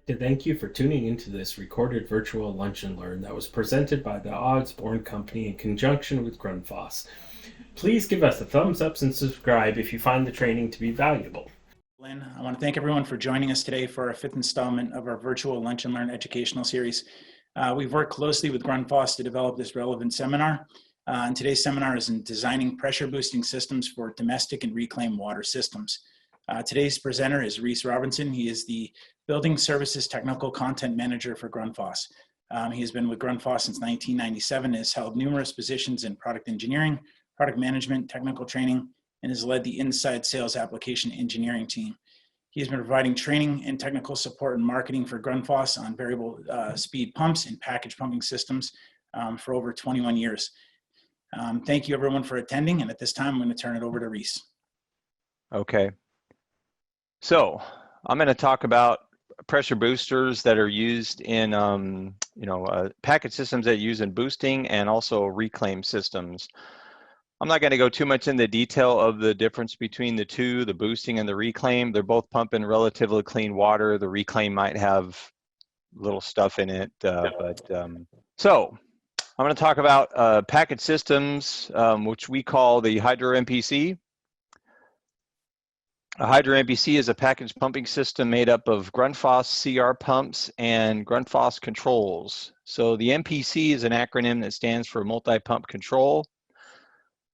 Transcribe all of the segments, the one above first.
To thank you for tuning into this recorded virtual lunch and learn that was presented by the Osborne Company in conjunction with Grundfos. Please give us a thumbs up and subscribe if you find the training to be valuable. Lynn, I want to thank everyone for joining us today for our 5th installment of our virtual lunch and learn educational series. We've worked closely with Grundfos to develop this relevant seminar. And today's seminar is in designing pressure boosting systems for domestic and reclaimed water systems. Today's presenter is Reese Robinson. He is the Building Services Technical Content Manager for Grundfos. He has been with Grundfos since 1997, has held numerous positions in product engineering, product management, technical training, and has led the inside sales application engineering team. He has been providing training and technical support and marketing for Grundfos on variable speed pumps and package pumping systems for over 21 years. Thank you everyone for attending, and at this time I'm going to turn it over to Reese. Okay. So I'm going to talk about pressure boosters that are used in, package systems that use in boosting and also reclaim systems. I'm not going to go too much into detail of the difference between the two, the boosting and the reclaim. They're both pumping relatively clean water. The reclaim might have little stuff in it. So I'm going to talk about package systems, which we call the Hydro MPC. A Hydro MPC is a package pumping system made up of Grundfos CR pumps and Grundfos controls. So the MPC is an acronym that stands for multi-pump control.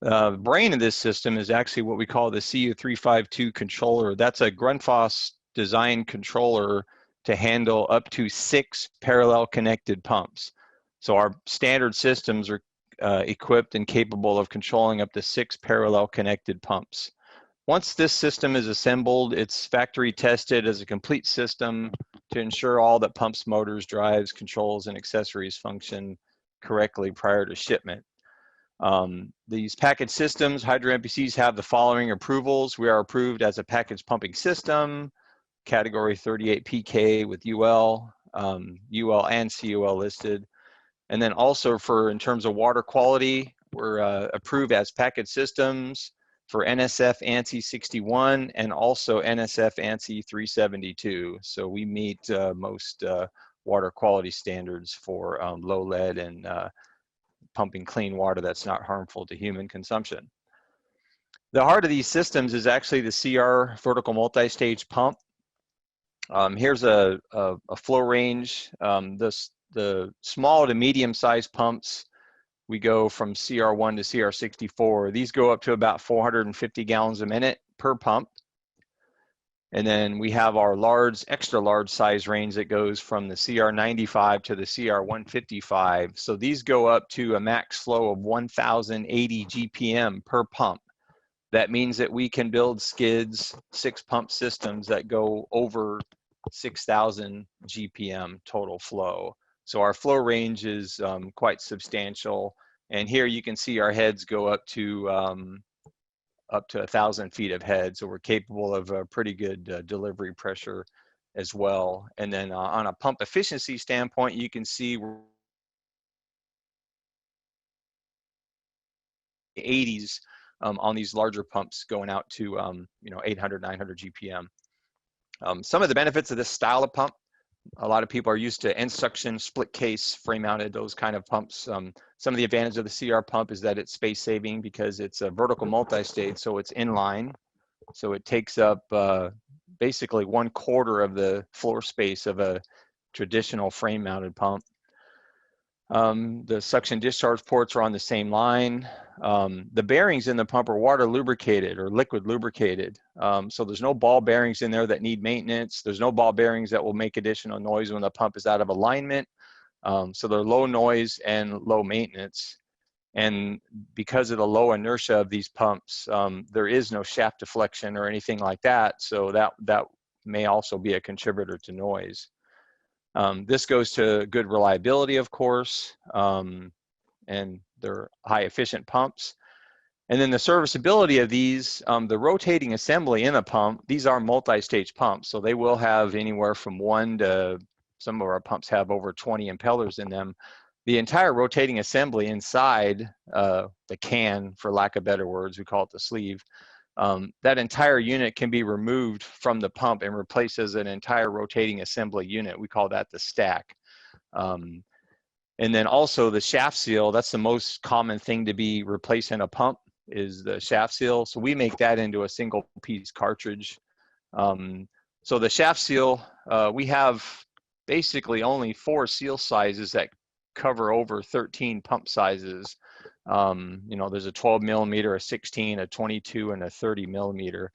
The brain of this system is actually what we call the CU352 controller. That's a Grundfos design controller to handle up to 6 parallel connected pumps. So our standard systems are equipped and capable of controlling up to 6 parallel connected pumps. Once this system is assembled, it's factory tested as a complete system to ensure all the pumps, motors, drives, controls, and accessories function correctly prior to shipment. These package systems, Hydro MPCs, have the following approvals. We are approved as a package pumping system, category 38 PK with UL and CUL listed. And then also in terms of water quality, we're approved as package systems for NSF ANSI 61 and also NSF ANSI 372. So we meet most water quality standards for low lead and pumping clean water that's not harmful to human consumption. The heart of these systems is actually the CR vertical multi-stage pump. Here's a flow range. The small to medium-sized pumps, we go from CR1 to CR64. These go up to about 450 gallons a minute per pump. And then we have our extra large size range that goes from the CR95 to the CR155. So these go up to a max flow of 1,080 GPM per pump. That means that we can build skids, 6 pump systems that go over 6,000 GPM total flow. So our flow range is quite substantial. And here you can see our heads go up to 1,000 feet of head. So we're capable of a pretty good delivery pressure as well. And then on a pump efficiency standpoint, you can see we're 80s on these larger pumps going out to 800, 900 GPM. Some of the benefits of this style of pump: a lot of people are used to end suction, split case, frame mounted, those kind of pumps. Some of the advantage of the CR pump is that it's space saving because it's a vertical multi-stage, so it's inline. So it takes up basically 1/4 of the floor space of a traditional frame mounted pump. The suction discharge ports are on the same line. The bearings in the pump are water lubricated or liquid lubricated. So there's no ball bearings in there that need maintenance. There's no ball bearings that will make additional noise when the pump is out of alignment. So they're low noise and low maintenance. And because of the low inertia of these pumps, there is no shaft deflection or anything like that. So that may also be a contributor to noise. This goes to good reliability, of course, and they're high efficient pumps. And then the serviceability of these, the rotating assembly in a pump, these are multi-stage pumps. So they will have anywhere from 1 to, some of our pumps have over 20 impellers in them. The entire rotating assembly inside the can, for lack of better words, we call it the sleeve, that entire unit can be removed from the pump and replaced as an entire rotating assembly unit. We call that the stack. And then also the shaft seal, that's the most common thing to be replaced in a pump, is the shaft seal. So we make that into a single piece cartridge. So the shaft seal, we have basically only 4 seal sizes that cover over 13 pump sizes. You know, there's a 12 millimeter, a 16, a 22, and a 30 millimeter.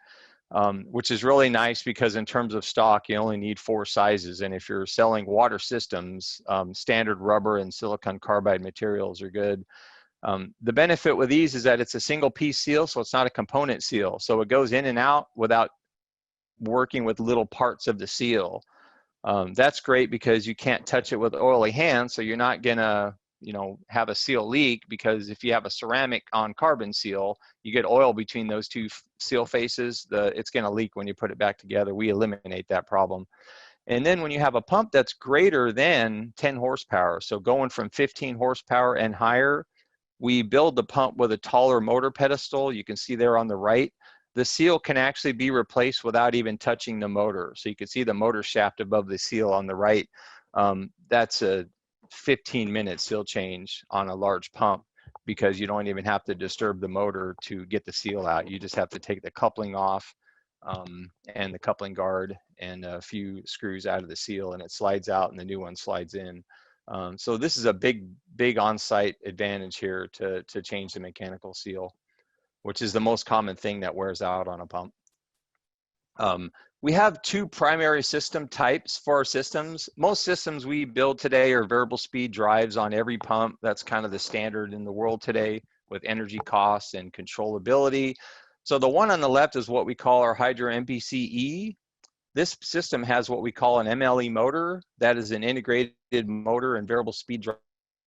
Which is really nice because in terms of stock, you only need 4 sizes. And if you're selling water systems, standard rubber and silicon carbide materials are good. The benefit with these is that it's a single piece seal, so it's not a component seal. So it goes in and out without working with little parts of the seal. That's great because you can't touch it with oily hands, so you're not gonna, you know, have a seal leak, because if you have a ceramic on carbon seal, you get oil between those 2 seal faces, it's going to leak when you put it back together. We eliminate that problem. And then when you have a pump that's greater than 10 horsepower, so going from 15 horsepower and higher, we build the pump with a taller motor pedestal. You can see there on the right, the seal can actually be replaced without even touching the motor. So you can see the motor shaft above the seal on the right. That's a 15-minute seal change on a large pump, because you don't even have to disturb the motor to get the seal out. You just have to take the coupling off and the coupling guard and a few screws out of the seal, and it slides out and the new one slides in. So this is a big on-site advantage here to change the mechanical seal, which is the most common thing that wears out on a pump. We have 2 primary system types for our systems. Most systems we build today are variable speed drives on every pump. That's kind of the standard in the world today with energy costs and controllability. So the one on the left is what we call our Hydro MPC. This system has what we call an MLE motor. That is an integrated motor and variable speed drive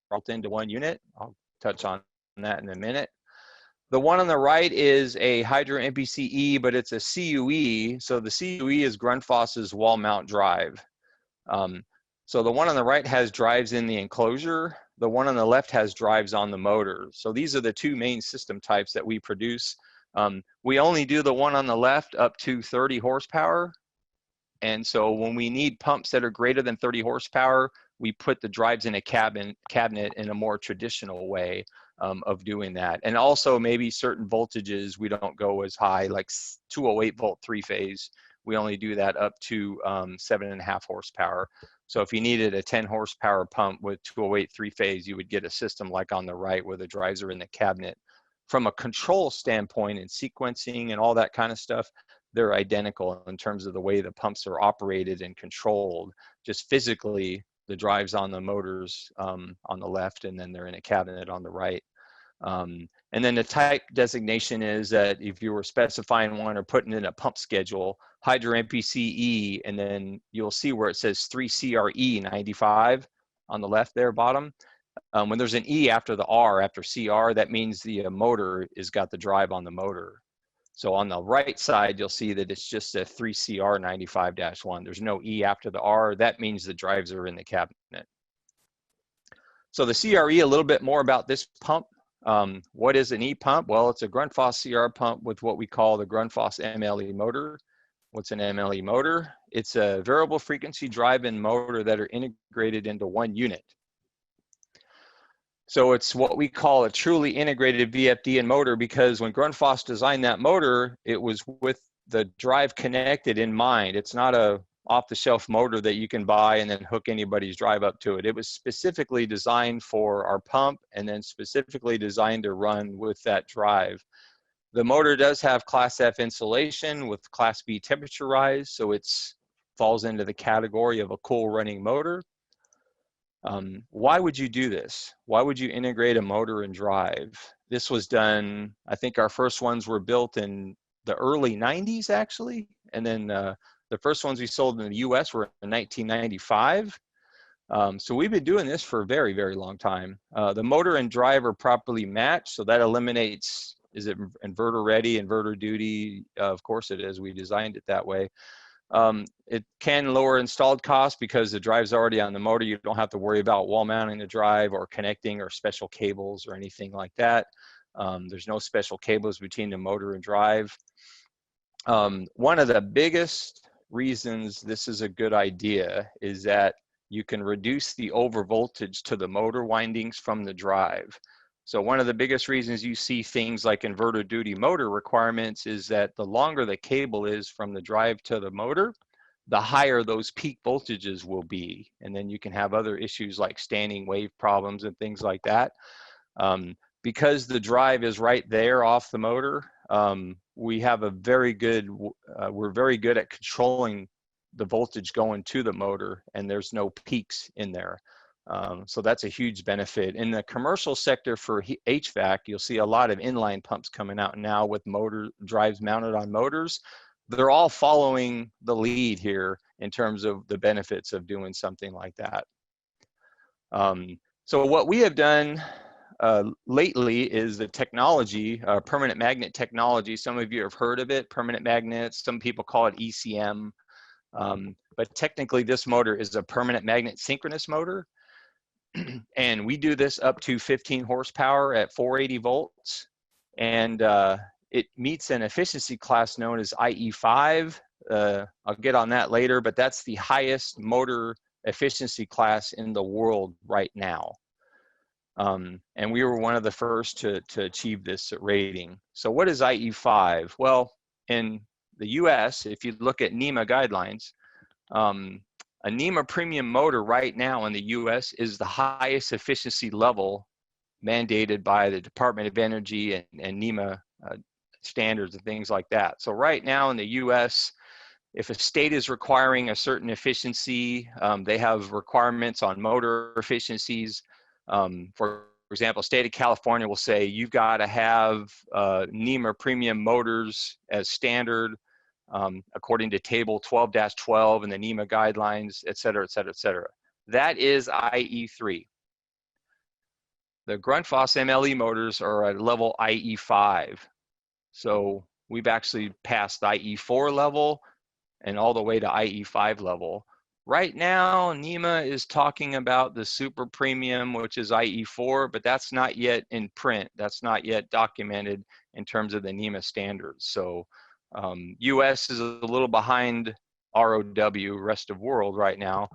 built into one unit. I'll touch on that in a minute. The one on the right is a Hydro MPC, but it's a CUE. So the CUE is Grundfos's wall mount drive. So the one on the right has drives in the enclosure. The one on the left has drives on the motor. So these are the 2 main system types that we produce. We only do the one on the left up to 30 horsepower. And so when we need pumps that are greater than 30 horsepower, we put the drives in a cabinet in a more traditional way of doing that. And also maybe certain voltages, we don't go as high, like 208 volt 3-phase. We only do that up to 7.5 horsepower. So if you needed a 10 horsepower pump with 208 3-phase, you would get a system like on the right where the drives are in the cabinet. From a control standpoint and sequencing and all that kind of stuff, they're identical in terms of the way the pumps are operated and controlled. Just physically, the drives on the motors on the left, and then they're in a cabinet on the right. And then the type designation is that if you were specifying one or putting in a pump schedule, Hydro MPC, and then you'll see where it says 3CRE95 on the left there, bottom. When there's an E after the R, after CR, that means the motor has got the drive on the motor. So on the right side, you'll see that it's just a 3CR95-1. There's no E after the R. That means the drives are in the cabinet. So the CRE, a little bit more about this pump. What is an E-pump? Well, it's a Grundfos CR pump with what we call the Grundfos MLE motor. What's an MLE motor? It's a variable frequency drive-in motor that are integrated into one unit. So it's what we call a truly integrated VFD and motor, because when Grundfos designed that motor, it was with the drive connected in mind. It's not a off-the-shelf motor that you can buy and then hook anybody's drive up to it. It was specifically designed for our pump and then specifically designed to run with that drive. The motor does have Class F insulation with Class B temperature rise, so it falls into the category of a cool running motor. Why would you do this? Why would you integrate a motor and drive? This was done, I think our first ones were built in the early 90s actually, and then the first ones we sold in the US were in 1995. So we've been doing this for a very, very long time. The motor and drive are properly matched, so that eliminates, is it inverter ready, inverter duty? Of course it is, we designed it that way. It can lower installed costs because the drive's already on the motor. You don't have to worry about wall mounting the drive or connecting or special cables or anything like that. There's no special cables between the motor and drive. One of the biggest reasons this is a good idea is that you can reduce the overvoltage to the motor windings from the drive. So one of the biggest reasons you see things like inverter duty motor requirements is that the longer the cable is from the drive to the motor, the higher those peak voltages will be. And then you can have other issues like standing wave problems and things like that. Because the drive is right there off the motor, we have a very good, we're very good at controlling the voltage going to the motor, and there's no peaks in there. So that's a huge benefit. In the commercial sector for HVAC, you'll see a lot of inline pumps coming out now with motor drives mounted on motors. They're all following the lead here in terms of the benefits of doing something like that. So what we have done lately is the technology, permanent magnet technology. Some of you have heard of it, permanent magnets. Some people call it ECM. But technically this motor is a permanent magnet synchronous motor. And we do this up to 15 horsepower at 480 volts. And it meets an efficiency class known as IE5. I'll get on that later, but that's the highest motor efficiency class in the world right now. And we were one of the first to achieve this rating. So what is IE5? Well, in the US, if you look at NEMA guidelines, a NEMA premium motor right now in the US is the highest efficiency level mandated by the Department of Energy and NEMA standards and things like that. So right now in the US, if a state is requiring a certain efficiency, they have requirements on motor efficiencies. For example, state of California will say you've got to have NEMA premium motors as standard according to table 12-12 and the NEMA guidelines, et cetera, et cetera, et cetera. That is IE3. The Grundfos MLE motors are at level IE5. So we've actually passed IE4 level and all the way to IE5 level. Right now, NEMA is talking about the super premium, which is IE4, but that's not yet in print. That's not yet documented in terms of the NEMA standards. So US is a little behind ROW, rest of world right now,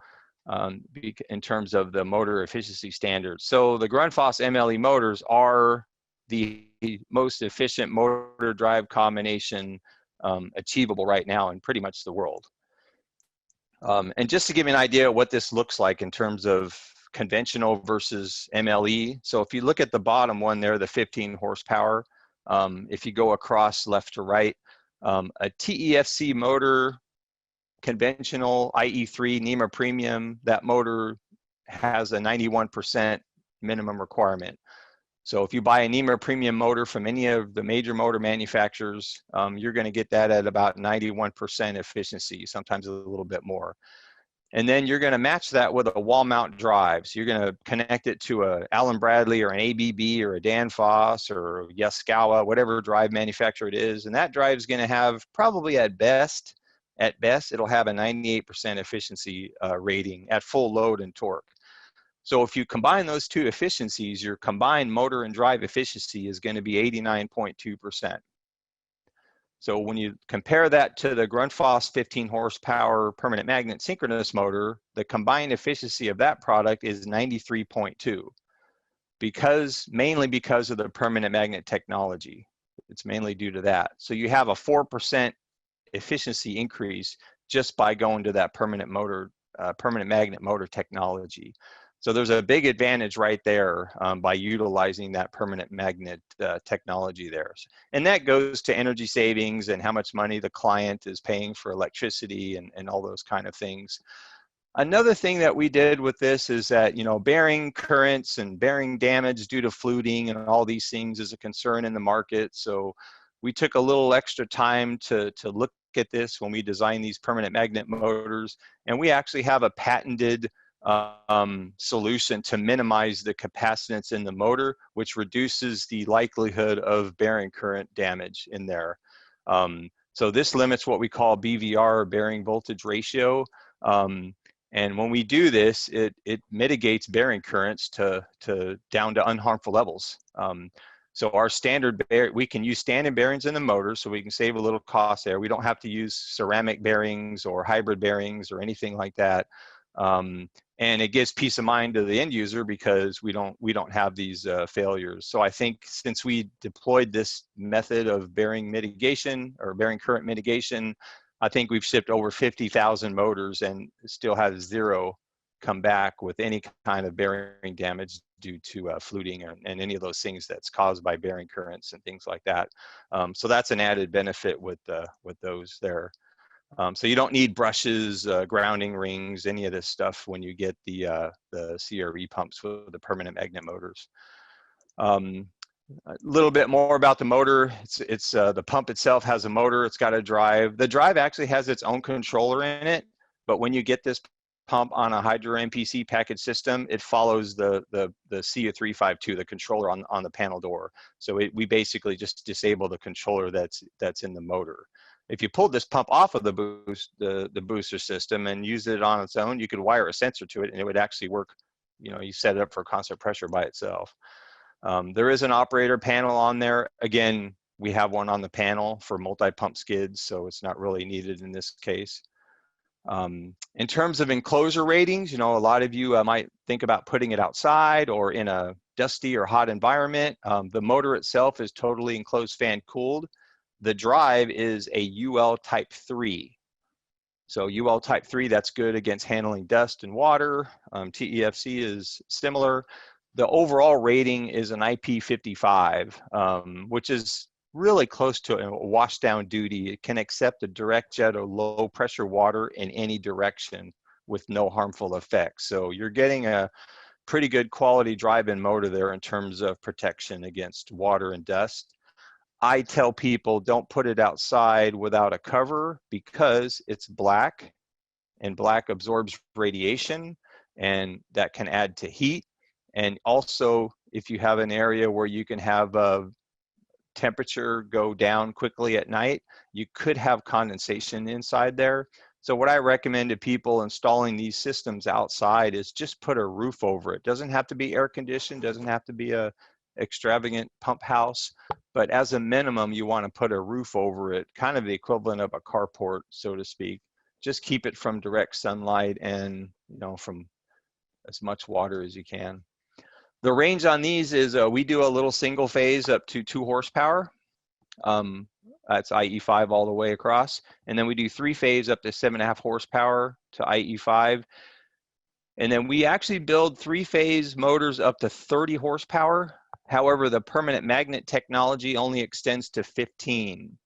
in terms of the motor efficiency standards. So the Grundfos MLE motors are the most efficient motor drive combination achievable right now in pretty much the world. And just to give you an idea of what this looks like in terms of conventional versus MLE. So if you look at the bottom one there, the 15 horsepower, if you go across left to right, a TEFC motor, conventional IE3 NEMA premium, that motor has a 91% minimum requirement. So if you buy a NEMA premium motor from any of the major motor manufacturers, you're going to get that at about 91% efficiency, sometimes a little bit more. And then you're going to match that with a wall mount drive. So you're going to connect it to a Allen Bradley or an ABB or a Danfoss or a Yaskawa, whatever drive manufacturer it is. And that drive is going to have probably at best, it'll have a 98% efficiency rating at full load and torque. So if you combine those two efficiencies, your combined motor and drive efficiency is going to be 89.2%. So when you compare that to the Grundfos 15 horsepower permanent magnet synchronous motor, the combined efficiency of that product is 93.2, mainly because of the permanent magnet technology. It's mainly due to that. So you have a 4% efficiency increase just by going to that permanent magnet motor technology. So there's a big advantage right there by utilizing that permanent magnet technology there. And that goes to energy savings and how much money the client is paying for electricity and all those kind of things. Another thing that we did with this is that, bearing currents and bearing damage due to fluting and all these things is a concern in the market. So we took a little extra time to look at this when we designed these permanent magnet motors. And we actually have a patented solution to minimize the capacitance in the motor, which reduces the likelihood of bearing current damage in there. So this limits what we call BVR, bearing voltage ratio. And when we do this, it mitigates bearing currents down to unharmful levels. So our standard we can use standard bearings in the motor, so we can save a little cost there. We don't have to use ceramic bearings or hybrid bearings or anything like that. And it gives peace of mind to the end user because we don't have these failures. So I think since we deployed this method of bearing mitigation or bearing current mitigation, I think we've shipped over 50,000 motors and still has 0 come back with any kind of bearing damage due to fluting and any of those things that's caused by bearing currents and things like that. So that's an added benefit with those there. So you don't need brushes, grounding rings, any of this stuff when you get the CRE pumps with the permanent magnet motors. A little bit more about the motor. It's the pump itself has a motor. It's got a drive. The drive actually has its own controller in it, but when you get this pump on a Hydro MPC package system, it follows the CU352, the controller on the panel door. So we basically just disable the controller that's in the motor. If you pulled this pump off of the booster system and use it on its own, you could wire a sensor to it and it would actually work. You know, you set it up for constant pressure by itself. There is an operator panel on there. Again, we have one on the panel for multi-pump skids, so it's not really needed in this case. In terms of enclosure ratings, you know, a lot of you might think about putting it outside or in a dusty or hot environment. The motor itself is totally enclosed fan cooled. The drive is a UL type 3. So UL type 3, that's good against handling dust and water. TEFC is similar. The overall rating is an IP55, which is really close to a washdown duty. It can accept a direct jet of low pressure water in any direction with no harmful effects. So you're getting a pretty good quality drive-in motor there in terms of protection against water and dust. I tell people don't put it outside without a cover because it's black and black absorbs radiation and that can add to heat. And also if you have an area where you can have a temperature go down quickly at night, you could have condensation inside there. So what I recommend to people installing these systems outside is just put a roof over it. Doesn't have to be air conditioned, doesn't have to be a extravagant pump house, but as a minimum, you want to put a roof over it, kind of the equivalent of a carport, so to speak. Just keep it from direct sunlight and, you know, from as much water as you can. The range on these is we do a little single phase up to 2 horsepower. That's IE5 all the way across. And then we do 3 phase up to 7.5 horsepower to IE5. And then we actually build 3 phase motors up to 30 horsepower. However, the permanent magnet technology only extends to 15.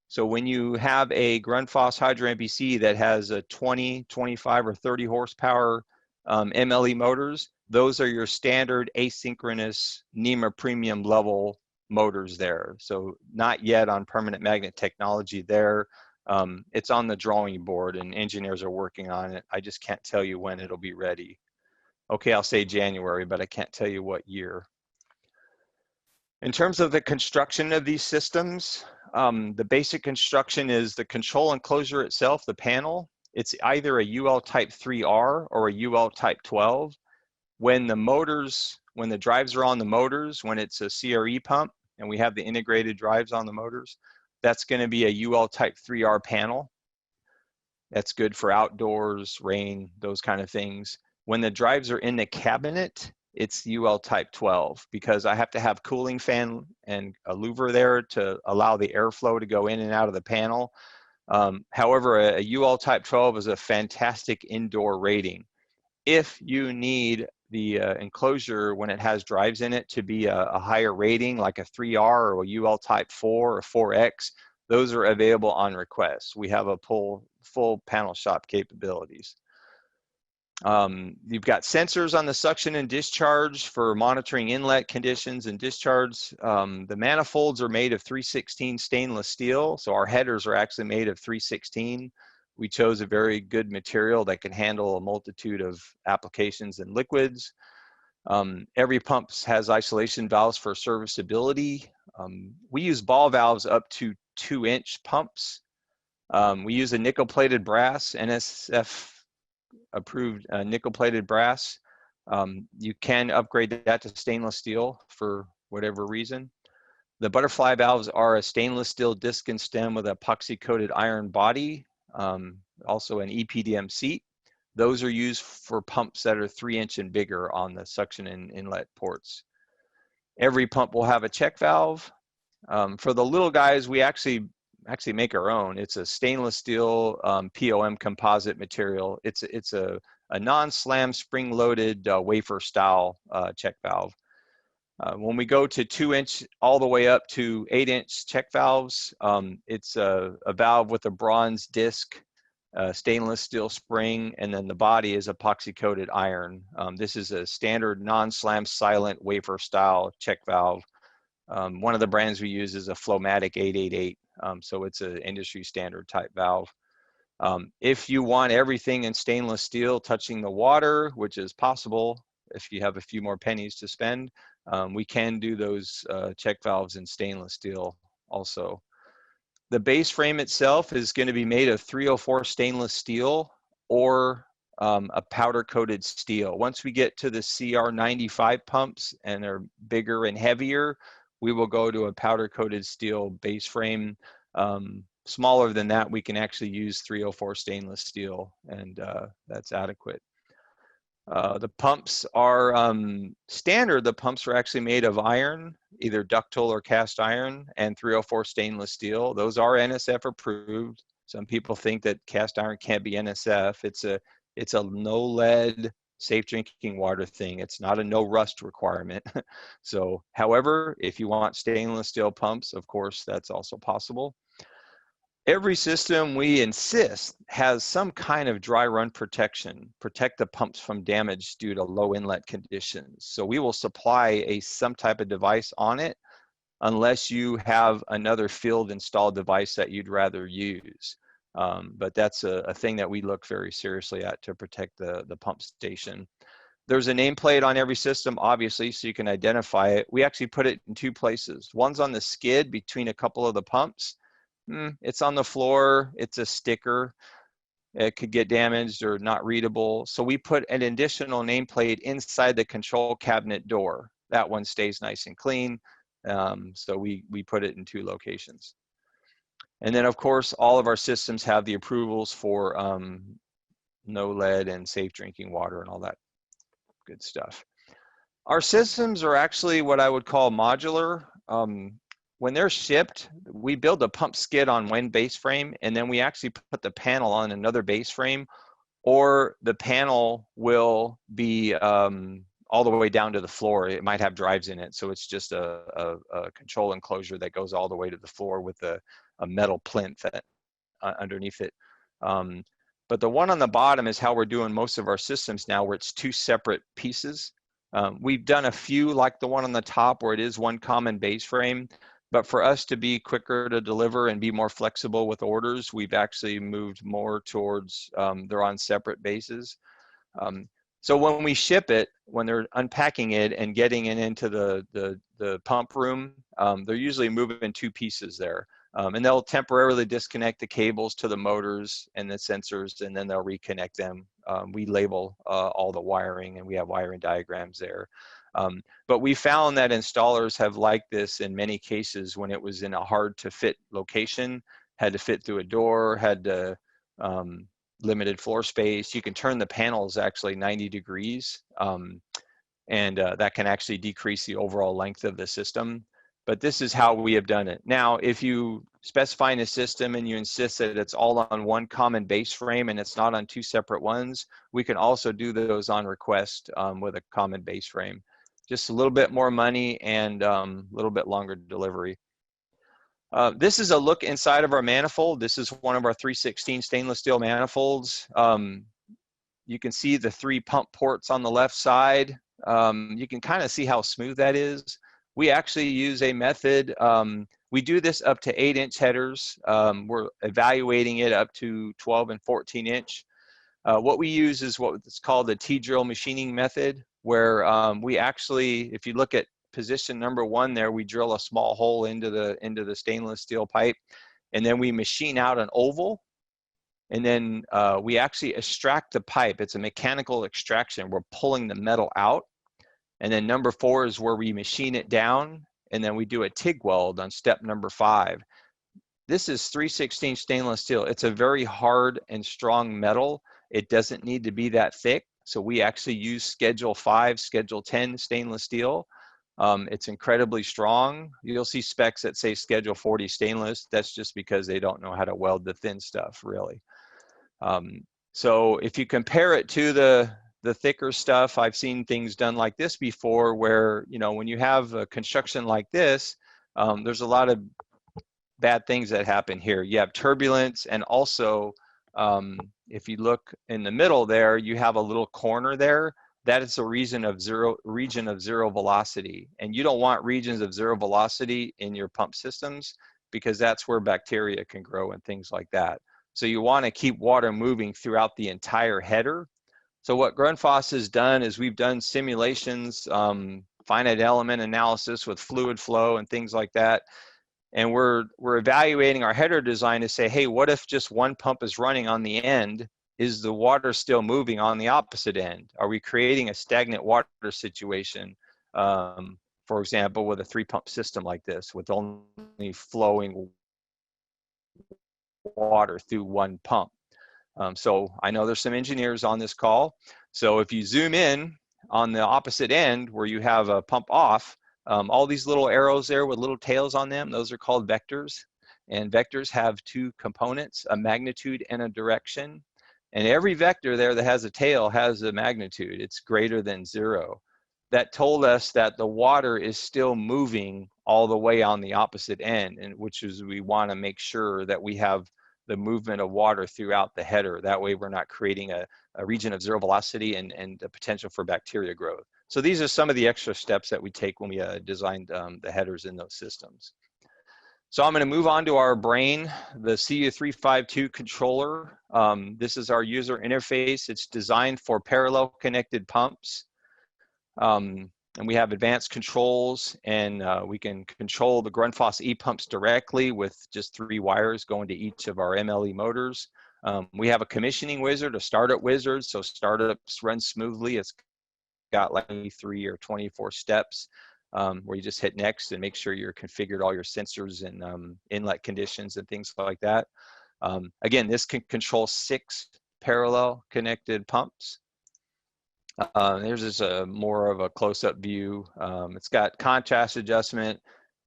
So when you have a Grundfos Hydro MPC that has a 20, 25, or 30 horsepower MLE motors, those are your standard asynchronous NEMA premium level motors there. So not yet on permanent magnet technology there. It's on the drawing board and engineers are working on it. I just can't tell you when it'll be ready. Okay, I'll say January, but I can't tell you what year. In terms of the construction of these systems, the basic construction is the control enclosure itself, the panel. It's either a UL type 3R or a UL type 12. When the drives are on the motors, when it's a CRE pump and we have the integrated drives on the motors, that's going to be a UL type 3R panel. That's good for outdoors, rain, those kind of things. When the drives are in the cabinet, it's UL type 12 because I have to have cooling fan and a louver there to allow the airflow to go in and out of the panel. However, a UL type 12 is a fantastic indoor rating. If you need the enclosure when it has drives in it to be a higher rating, like a 3R or a UL type 4 or 4X, those are available on request. We have a full panel shop capabilities. You've got sensors on the suction and discharge for monitoring inlet conditions and discharge. The manifolds are made of 316 stainless steel, so our headers are actually made of 316. We chose a very good material that can handle a multitude of applications and liquids. Every pump has isolation valves for serviceability. We use ball valves up to 2-inch pumps. We use a nickel-plated brass, NSF approved nickel-plated brass. You can upgrade that to stainless steel for whatever reason. The butterfly valves are a stainless steel disc and stem with an epoxy coated iron body, also an EPDM seat. Those are used for pumps that are 3-inch and bigger on the suction and inlet ports. Every pump will have a check valve. For the little guys, we actually make our own. It's a stainless steel POM composite material. It's a non-slam spring-loaded wafer style check valve. When we go to 2-inch all the way up to 8-inch check valves, it's a valve with a bronze disc, stainless steel spring, and then the body is epoxy coated iron. This is a standard non-slam silent wafer style check valve. One of the brands we use is a Flowmatic 888, so it's an industry standard type valve. If you want everything in stainless steel touching the water, which is possible if you have a few more pennies to spend, we can do those check valves in stainless steel also. The base frame itself is going to be made of 304 stainless steel or a powder coated steel. Once we get to the CR95 pumps and they're bigger and heavier, we will go to a powder coated steel base frame. Smaller than that, we can actually use 304 stainless steel, and that's adequate. The pumps are standard. The pumps are actually made of iron, either ductile or cast iron, and 304 stainless steel. Those are NSF approved. Some people think that cast iron can't be NSF. It's a no lead, safe drinking water thing. It's not a no rust requirement. So, however, if you want stainless steel pumps, of course, that's also possible. Every system, we insist, has some kind of dry run protection, protect the pumps from damage due to low inlet conditions. So we will supply some type of device on it unless you have another field installed device that you'd rather use. But that's a thing that we look very seriously at to protect the pump station. There's a nameplate on every system, obviously, so you can identify it. We actually put it in 2 places. One's on the skid between a couple of the pumps. It's on the floor, it's a sticker, it could get damaged or not readable. So we put an additional nameplate inside the control cabinet door. That one stays nice and clean. So we put it in 2 locations. And then of course, all of our systems have the approvals for no lead and safe drinking water and all that good stuff. Our systems are actually what I would call modular. When they're shipped, we build a pump skid on one base frame, and then we actually put the panel on another base frame, or the panel will be all the way down to the floor. It might have drives in it, so it's just a control enclosure that goes all the way to the floor with a metal plinth underneath it. But the one on the bottom is how we're doing most of our systems now, where it's 2 separate pieces. We've done a few like the one on the top where it is one common base frame. But for us to be quicker to deliver and be more flexible with orders, we've actually moved more towards they're on separate bases. So when we ship it, when they're unpacking it and getting it into the pump room, they're usually moving in 2 pieces there. And they'll temporarily disconnect the cables to the motors and the sensors, and then they'll reconnect them. We label all the wiring, and we have wiring diagrams there. But we found that installers have liked this in many cases when it was in a hard to fit location, had to fit through a door, had to, limited floor space. You can turn the panels actually 90 degrees, and that can actually decrease the overall length of the system. But this is how we have done it. Now, if you specify in a system and you insist that it's all on one common base frame and it's not on 2 separate ones, we can also do those on request with a common base frame. Just a little bit more money and a little bit longer delivery. This is a look inside of our manifold. This is one of our 316 stainless steel manifolds. You can see the 3 pump ports on the left side. You can kind of see how smooth that is. We actually use a method. We do this up to 8-inch headers. We're evaluating it up to 12 and 14-inch. What we use is what's called the T-drill machining method, where we actually, if you look at position number 1 there, we drill a small hole into the stainless steel pipe, and then we machine out an oval, and then we actually extract the pipe. It's a mechanical extraction. We're pulling the metal out. And then number 4 is where we machine it down, and then we do a TIG weld on step number 5. This is 3/16 stainless steel. It's a very hard and strong metal. It doesn't need to be that thick. So we actually use Schedule 5, Schedule 10 stainless steel. It's incredibly strong. You'll see specs that say Schedule 40 stainless. That's just because they don't know how to weld the thin stuff, really. So if you compare it to the thicker stuff, I've seen things done like this before where, you know, when you have a construction like this, there's a lot of bad things that happen here. You have turbulence, and also if you look in the middle there, you have a little corner there. That is a region of zero velocity, and you don't want regions of zero velocity in your pump systems because that's where bacteria can grow and things like that. So you want to keep water moving throughout the entire header. So what Grundfos has done is we've done simulations, finite element analysis with fluid flow and things like that. And we're evaluating our header design to say, hey, what if just one pump is running on the end? Is the water still moving on the opposite end? Are we creating a stagnant water situation, for example, with a 3-pump system like this, with only flowing water through one pump? So I know there's some engineers on this call. So if you zoom in on the opposite end where you have a pump off, all these little arrows there with little tails on them, those are called vectors. And vectors have 2 components, a magnitude and a direction. And every vector there that has a tail has a magnitude. It's greater than 0. That told us that the water is still moving all the way on the opposite end, and which is we want to make sure that we have the movement of water throughout the header. That way we're not creating a region of zero velocity and the potential for bacteria growth. So these are some of the extra steps that we take when we designed the headers in those systems. So I'm going to move on to our brain, the CU352 controller. This is our user interface. It's designed for parallel connected pumps. And we have advanced controls, and we can control the Grundfos e-pumps directly with just 3 wires going to each of our MLE motors. We have a commissioning wizard, a startup wizard, so startups run smoothly. It's got like 3 or 24 steps. Where you just hit next and make sure you're configured all your sensors and inlet conditions and things like that. Again, this can control 6 parallel connected pumps. There's just more of a close-up view. It's got contrast adjustment.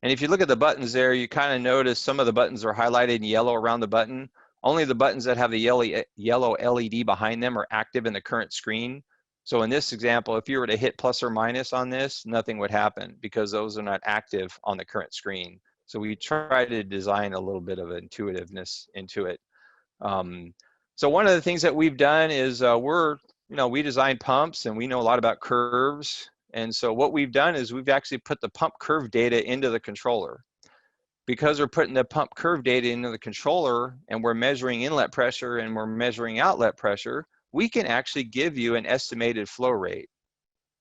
And if you look at the buttons there, you kind of notice some of the buttons are highlighted in yellow around the button. Only the buttons that have the yellow LED behind them are active in the current screen. So in this example, if you were to hit plus or minus on this, nothing would happen because those are not active on the current screen. So we try to design a little bit of intuitiveness into it. So one of the things that we've done is we design pumps and we know a lot about curves. And so what we've done is we've actually put the pump curve data into the controller. Because we're putting the pump curve data into the controller and we're measuring inlet pressure and we're measuring outlet pressure, we can actually give you an estimated flow rate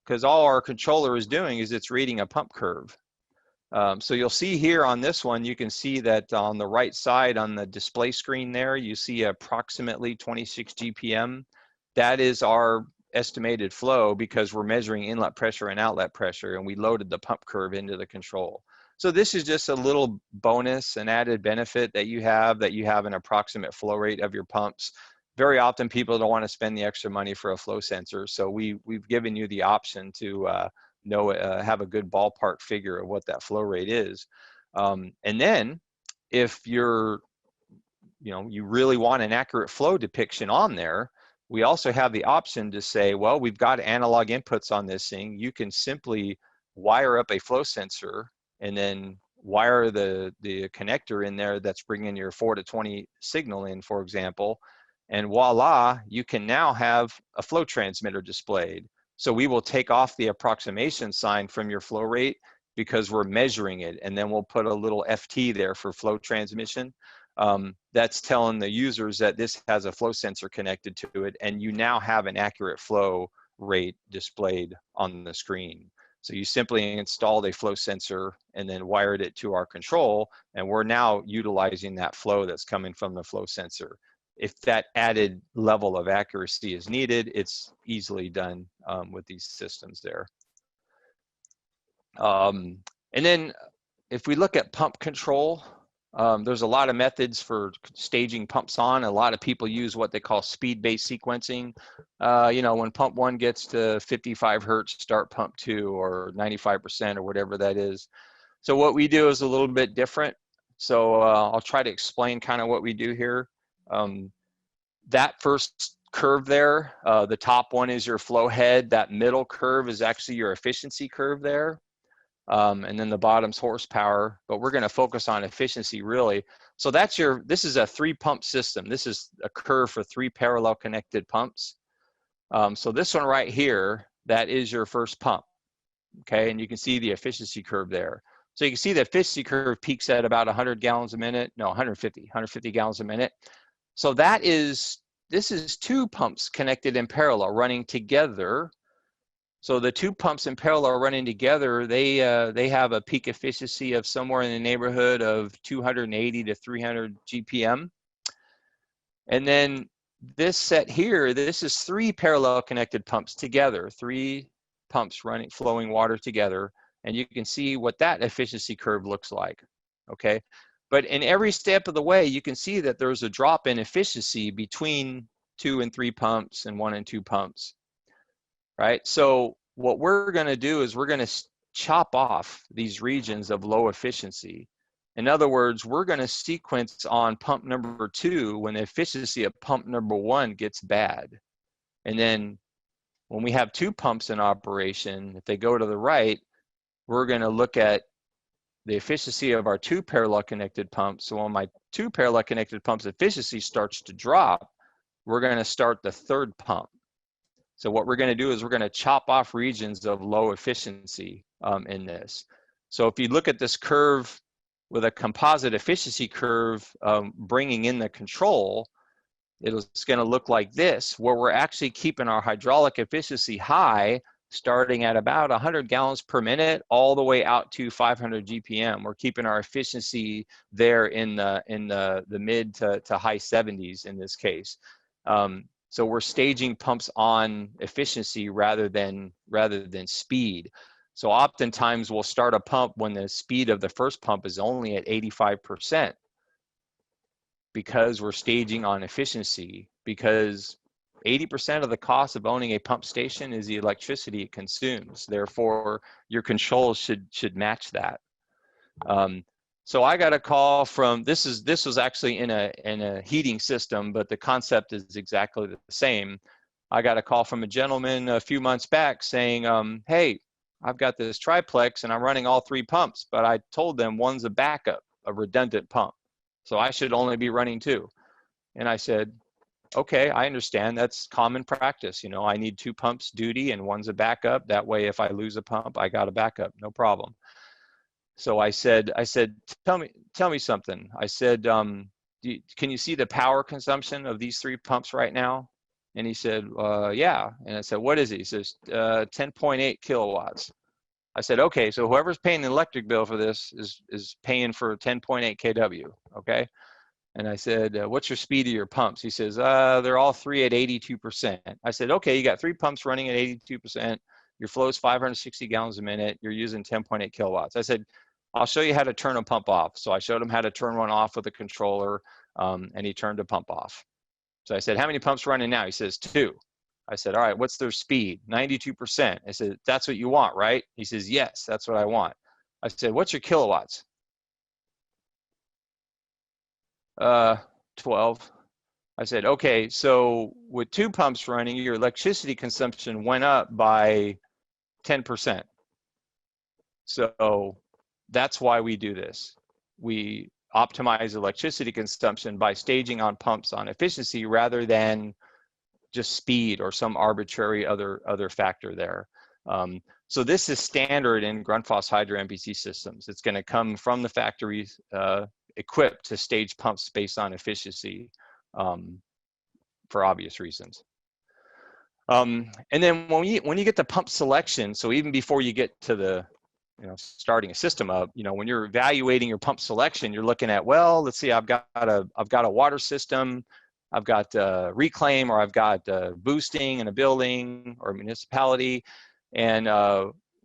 because all our controller is doing is it's reading a pump curve. So you'll see here on this one, you can see that on the right side on the display screen there, you see approximately 26 GPM. That is our estimated flow because we're measuring inlet pressure and outlet pressure, and we loaded the pump curve into the control. So this is just a little bonus, an added benefit that you have an approximate flow rate of your pumps. Very often people don't want to spend the extra money for a flow sensor. So we've given you the option to have a good ballpark figure of what that flow rate is. And then if you really want an accurate flow depiction on there, we also have the option to say, well, we've got analog inputs on this thing. You can simply wire up a flow sensor and then wire the connector in there that's bringing your 4 to 20 signal in, for example. And voila, you can now have a flow transmitter displayed. So we will take off the approximation sign from your flow rate because we're measuring it. And then we'll put a little FT there for flow transmission. That's telling the users that this has a flow sensor connected to it. And you now have an accurate flow rate displayed on the screen. So you simply installed a flow sensor and then wired it to our control. And we're now utilizing that flow that's coming from the flow sensor. If that added level of accuracy is needed, it's easily done with these systems there. And then if we look at pump control, there's a lot of methods for staging pumps on. A lot of people use what they call speed-based sequencing. You know, when pump 1 gets to 55 hertz, start pump 2, or 95%, or whatever that is. So what we do is a little bit different. So I'll try to explain kind of what we do here. That first curve there, the top one is your flow head. That middle curve is actually your efficiency curve there. And then the bottom's horsepower, but we're going to focus on efficiency really. So that's this is a 3-pump system. This is a curve for 3 parallel connected pumps. So this one right here, that is your first pump. Okay, and you can see the efficiency curve there. So you can see the efficiency curve peaks at about 100 gallons a minute. No, 150 gallons a minute. So this is 2 pumps connected in parallel running together. So the 2 pumps in parallel running together, they have a peak efficiency of somewhere in the neighborhood of 280 to 300 GPM. And then this set here, this is 3 parallel connected pumps together, 3 pumps flowing water together. And you can see what that efficiency curve looks like, okay? But in every step of the way, you can see that there's a drop in efficiency between 2 and 3 pumps and 1 and 2 pumps, right? So what we're gonna do is we're gonna chop off these regions of low efficiency. In other words, we're gonna sequence on pump number 2 when the efficiency of pump number 1 gets bad. And then when we have 2 pumps in operation, if they go to the right, we're gonna look at the efficiency of our 2 parallel connected pumps. So when my 2 parallel connected pumps efficiency starts to drop, we're gonna start the 3rd pump. So what we're gonna do is we're gonna chop off regions of low efficiency in this. So if you look at this curve with a composite efficiency curve bringing in the control, it's gonna look like this, where we're actually keeping our hydraulic efficiency high, starting at about 100 gallons per minute all the way out to 500 GPM. We're keeping our efficiency there in the mid to high 70s in this case. So we're staging pumps on efficiency rather than speed. So oftentimes we'll start a pump when the speed of the first pump is only at 85%, because we're staging on efficiency, because 80% of the cost of owning a pump station is the electricity it consumes. Therefore, your controls should match that. So I got a call from, this was actually in a heating system, but the concept is exactly the same. I got a call from a gentleman a few months back saying, hey, I've got this triplex and I'm running all 3 pumps, but I told them one's a backup, a redundant pump. So I should only be running 2. And I said, okay, I understand. That's common practice. You know, I need 2 pumps duty and one's a backup. That way, if I lose a pump, I got a backup, no problem. So I said, tell me something. I said, can you see the power consumption of these 3 pumps right now? And he said, yeah. And I said, what is it? He says, 10.8 kilowatts. I said, okay, so whoever's paying the electric bill for this is paying for 10.8 kW, okay? And I said, what's your speed of your pumps? He says, they're all 3 at 82%. I said, okay, you got 3 pumps running at 82%. Your flow is 560 gallons a minute. You're using 10.8 kilowatts. I said, I'll show you how to turn a pump off. So I showed him how to turn one off with a controller, and he turned a pump off. So I said, how many pumps running now? He says, 2. I said, all right, what's their speed? 92%. I said, that's what you want, right? He says, yes, that's what I want. I said, what's your kilowatts? 12. I said, okay, so with 2 pumps running, your electricity consumption went up by 10%. So that's why we do this. We optimize electricity consumption by staging on pumps on efficiency rather than just speed or some arbitrary other factor there. So this is standard in Grundfos Hydro MPC systems. It's going to come from the factory equipped to stage pumps based on efficiency for obvious reasons. And then when you get to pump selection, so even before you get to the starting a system up, when you're evaluating your pump selection, you're looking at, well, let's see, I've got a water system, I've got reclaim, or I've got boosting in a building or municipality. And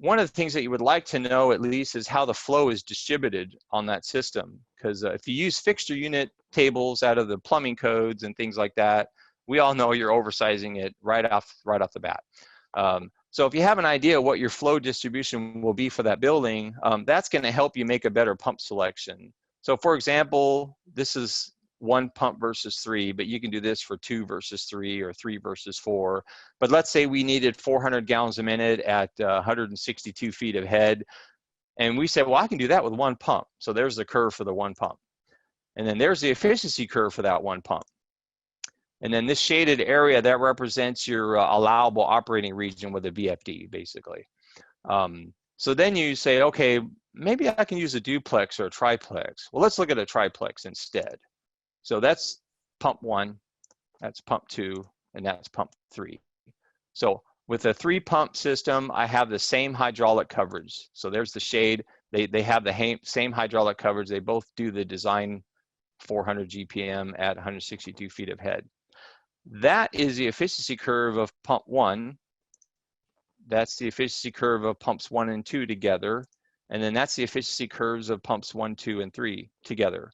one of the things that you would like to know at least is how the flow is distributed on that system. Because if you use fixture unit tables out of the plumbing codes and things like that, we all know you're oversizing it right off the bat. So if you have an idea what your flow distribution will be for that building, that's going to help you make a better pump selection. So for example, this is 1 pump versus 3, but you can do this for 2 versus 3 or 3 versus 4. But let's say we needed 400 gallons a minute at 162 feet of head. And we said, well, I can do that with 1 pump. So there's the curve for the 1 pump. And then there's the efficiency curve for that 1 pump. And then this shaded area, that represents your allowable operating region with a VFD, basically. So then you say, okay, maybe I can use a duplex or a triplex. Well, let's look at a triplex instead. So that's pump 1, that's pump 2, and that's pump 3. So with a 3-pump system, I have the same hydraulic coverage. So there's the shade. They have the same hydraulic coverage. They both do the design 400 GPM at 162 feet of head. That is the efficiency curve of pump 1. That's the efficiency curve of pumps 1 and 2 together. And then that's the efficiency curves of pumps 1, 2, and 3 together.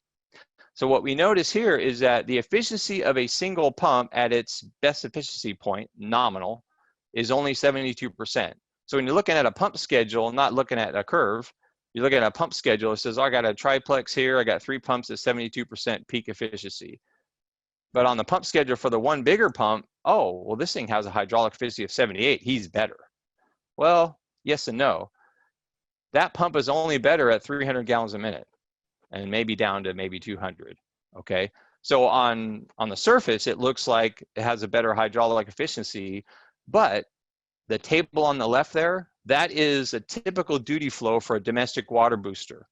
So what we notice here is that the efficiency of a single pump at its best efficiency point, nominal, is only 72%. So when you're looking at a pump schedule, not looking at a curve, you're looking at a pump schedule, it says, oh, I got a triplex here, I got 3 pumps at 72% peak efficiency. But on the pump schedule for the 1 bigger pump, oh, well, this thing has a hydraulic efficiency of 78, he's better. Well, yes and no. That pump is only better at 300 gallons a minute, and maybe down to maybe 200, okay? So on the surface, it looks like it has a better hydraulic efficiency, but the table on the left there, that is a typical duty flow for a domestic water booster.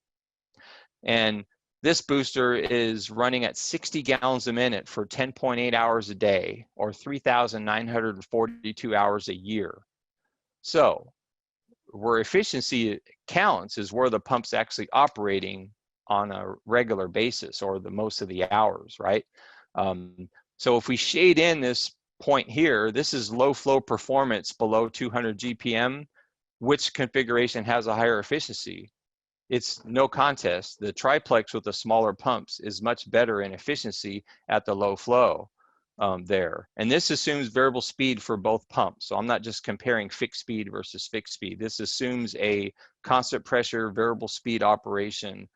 And this booster is running at 60 gallons a minute for 10.8 hours a day, or 3,942 hours a year. So where efficiency counts is where the pump's actually operating on a regular basis, or the most of the hours, right? So if we shade in this point here, this is low flow performance below 200 GPM. Which configuration has a higher efficiency? It's no contest. The triplex with the smaller pumps is much better in efficiency at the low flow there. And this assumes variable speed for both pumps. So I'm not just comparing fixed speed versus fixed speed. This assumes a constant pressure variable speed operation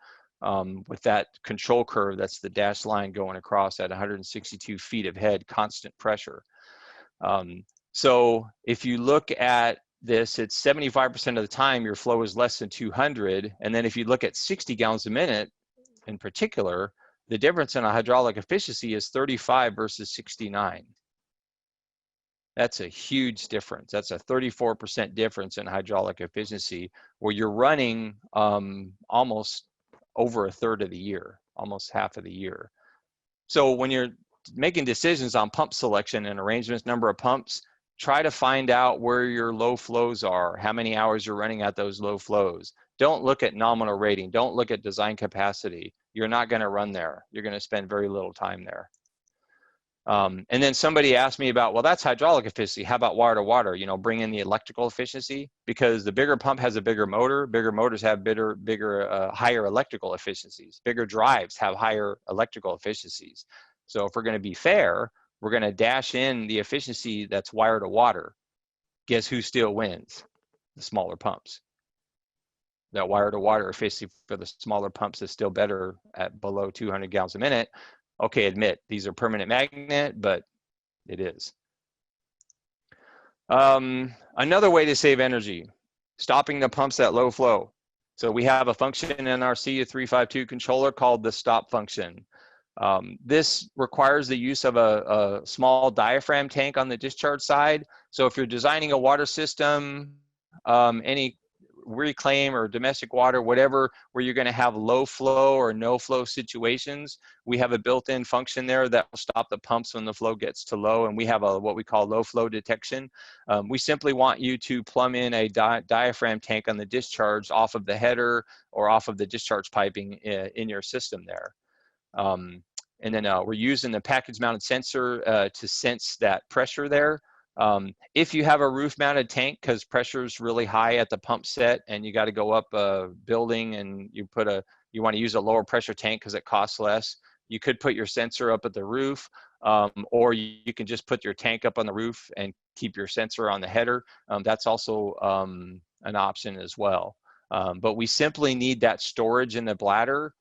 with that control curve, that's the dashed line going across at 162 feet of head, constant pressure. So if you look at this, it's 75% of the time your flow is less than 200. And then if you look at 60 gallons a minute in particular, the difference in a hydraulic efficiency is 35 versus 69. That's a huge difference. That's a 34% difference in hydraulic efficiency, where you're running almost over a third of the year, almost half of the year. So when you're making decisions on pump selection and arrangements, number of pumps, try to find out where your low flows are, how many hours you're running at those low flows. Don't look at nominal rating. Don't look at design capacity. You're not going to run there. You're going to spend very little time there. And then somebody asked me about, well, that's hydraulic efficiency. How about water to water? You know, bring in the electrical efficiency, because the bigger pump has a bigger motor. Bigger motors have higher electrical efficiencies. Bigger drives have higher electrical efficiencies. So if we're going to be fair, we're going to dash in the efficiency that's wire to water. Guess who still wins? The smaller pumps. That wire to water efficiency for the smaller pumps is still better at below 200 gallons a minute. Okay, admit these are permanent magnet, but it is. Another way to save energy, stopping the pumps at low flow. So we have a function in our CU352 controller called the stop function. This requires the use of a small diaphragm tank on the discharge side. So if you're designing a water system, any reclaim or domestic water, whatever, where you're going to have low flow or no flow situations, we have a built-in function there that will stop the pumps when the flow gets to low, and we have what we call low flow detection. We simply want you to plumb in a diaphragm tank on the discharge off of the header or off of the discharge piping in your system there. And then we're using the package mounted sensor to sense that pressure there. If you have a roof mounted tank, because pressure is really high at the pump set and you got to go up a building and you want to use a lower pressure tank because it costs less, you could put your sensor up at the roof, or you can just put your tank up on the roof and keep your sensor on the header. That's also an option as well. But we simply need that storage in the bladder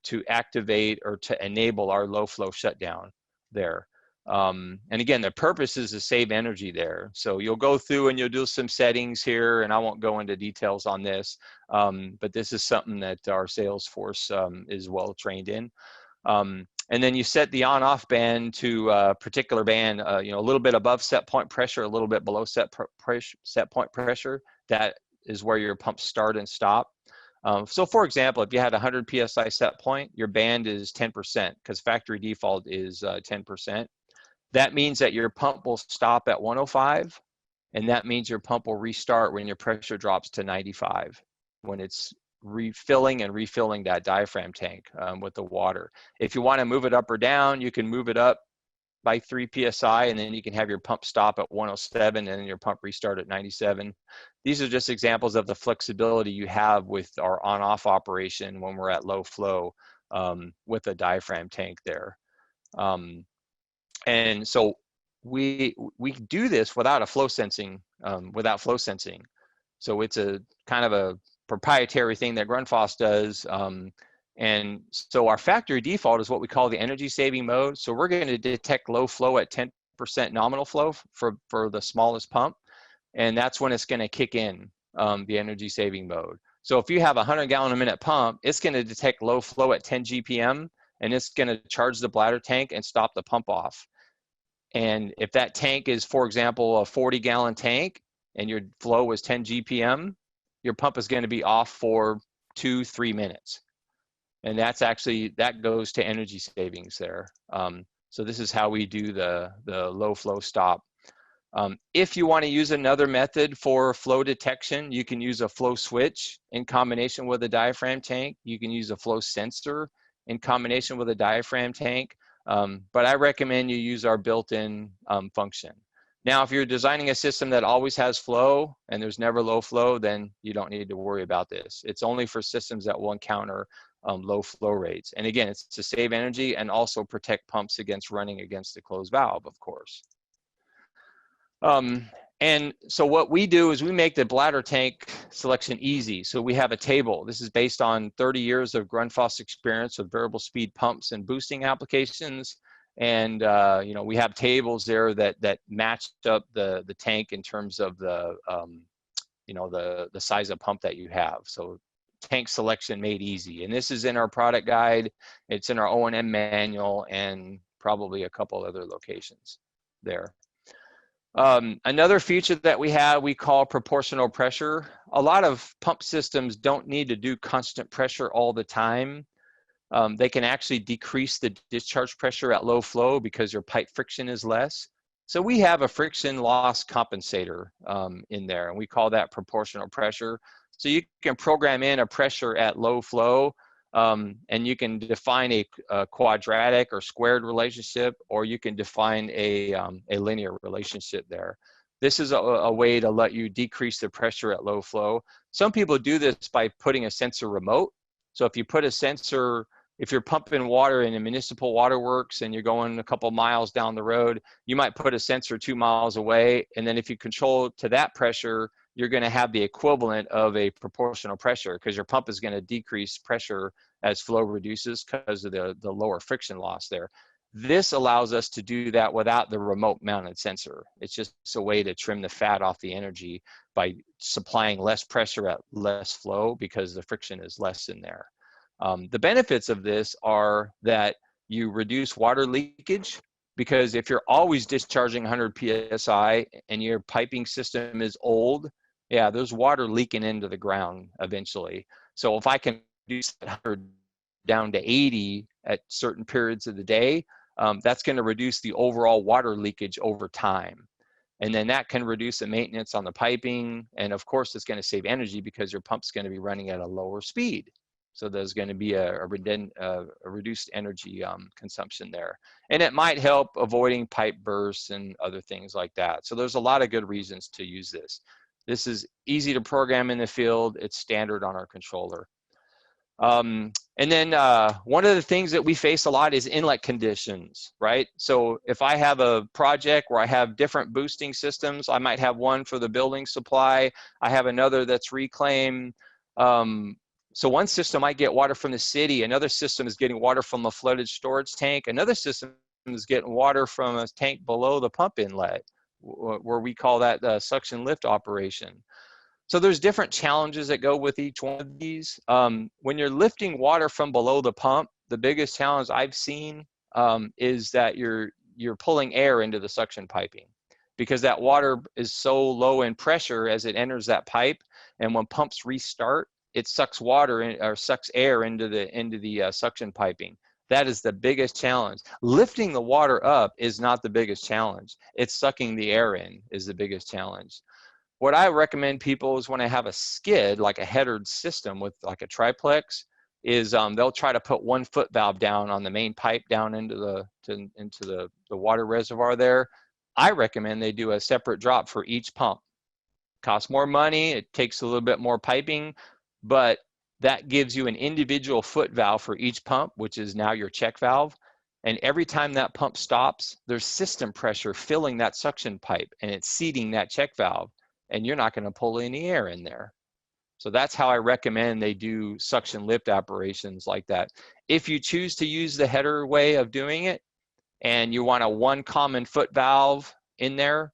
to activate or to enable our low flow shutdown there. And again, the purpose is to save energy there. So you'll go through and you'll do some settings here, and I won't go into details on this, but this is something that our sales force is well trained in. And then you set the on-off band to a particular band, a little bit above set point pressure, a little bit below set point pressure. That is where your pumps start and stop. So for example, if you had 100 PSI set point, your band is 10% because factory default is 10%. That means that your pump will stop at 105, and that means your pump will restart when your pressure drops to 95, when it's refilling that diaphragm tank with the water. If you want to move it up or down, you can move it up by 3 PSI, and then you can have your pump stop at 107 and then your pump restart at 97. These are just examples of the flexibility you have with our on-off operation when we're at low flow with a diaphragm tank there. And so we do this without flow sensing. So it's a kind of a proprietary thing that Grundfos does. And so our factory default is what we call the energy saving mode. So we're going to detect low flow at 10% nominal flow for the smallest pump. And that's when it's going to kick in the energy saving mode. So if you have a 100 gallon a minute pump, it's going to detect low flow at 10 GPM, and it's going to charge the bladder tank and stop the pump off. And if that tank is, for example, a 40 gallon tank and your flow is 10 GPM, your pump is going to be off for 2-3 minutes. And that goes to energy savings there. So this is how we do the low flow stop. If you want to use another method for flow detection, you can use a flow switch in combination with a diaphragm tank. You can use a flow sensor in combination with a diaphragm tank. But I recommend you use our built-in function. Now, if you're designing a system that always has flow and there's never low flow, then you don't need to worry about this. It's only for systems that will encounter low flow rates. And again, it's to save energy and also protect pumps against running against the closed valve, of course. And so what we do is we make the bladder tank selection easy. So we have a table. This is based on 30 years of Grundfos experience with variable speed pumps and boosting applications. And we have tables there that matched up the tank in terms of the size of pump that you have. So tank selection made easy. And this is in our product guide. It's in our O&M manual and probably a couple other locations there. Another feature that we have, we call proportional pressure. A lot of pump systems don't need to do constant pressure all the time. They can actually decrease the discharge pressure at low flow because your pipe friction is less. So we have a friction loss compensator in there, and we call that proportional pressure. So you can program in a pressure at low flow, and you can define a quadratic or squared relationship, or you can define a linear relationship there. This is a way to let you decrease the pressure at low flow. Some people do this by putting a sensor remote. So if you put a sensor, if you're pumping water in a municipal waterworks and you're going a couple miles down the road, you might put a sensor 2 miles away. And then if you control to that pressure, you're going to have the equivalent of a proportional pressure because your pump is going to decrease pressure as flow reduces because of the lower friction loss there. This allows us to do that without the remote mounted sensor. It's just a way to trim the fat off the energy by supplying less pressure at less flow because the friction is less in there. The benefits of this are that you reduce water leakage, because if you're always discharging 100 PSI and your piping system is old, yeah, there's water leaking into the ground eventually. So if I can reduce that 100 down to 80 at certain periods of the day, that's going to reduce the overall water leakage over time. And then that can reduce the maintenance on the piping. And of course, it's going to save energy because your pump's going to be running at a lower speed. So there's going to be a reduced energy consumption there. And it might help avoiding pipe bursts and other things like that. So there's a lot of good reasons to use this. This is easy to program in the field. It's standard on our controller. And then one of the things that we face a lot is inlet conditions, right? So if I have a project where I have different boosting systems, I might have one for the building supply. I have another that's reclaim. So one system might get water from the city. Another system is getting water from a flooded storage tank. Another system is getting water from a tank below the pump inlet, where we call that the suction lift operation. So there's different challenges that go with each one of these. When you're lifting water from below the pump, the biggest challenge I've seen is that you're pulling air into the suction piping, because that water is so low in pressure as it enters that pipe, and when pumps restart, it sucks water in, or sucks air into the suction piping. That is the biggest challenge. Lifting the water up is not the biggest challenge. It's sucking the air in is the biggest challenge. What I recommend people is when I have a skid, like a headered system with like a triplex, is they'll try to put 1 foot valve down on the main pipe down into the water reservoir there. I recommend they do a separate drop for each pump. Costs more money, it takes a little bit more piping, but that gives you an individual foot valve for each pump, which is now your check valve. And every time that pump stops, there's system pressure filling that suction pipe, and it's seating that check valve, and you're not going to pull any air in there. So that's how I recommend they do suction lift operations like that. If you choose to use the header way of doing it, and you want a 1 common foot valve in there,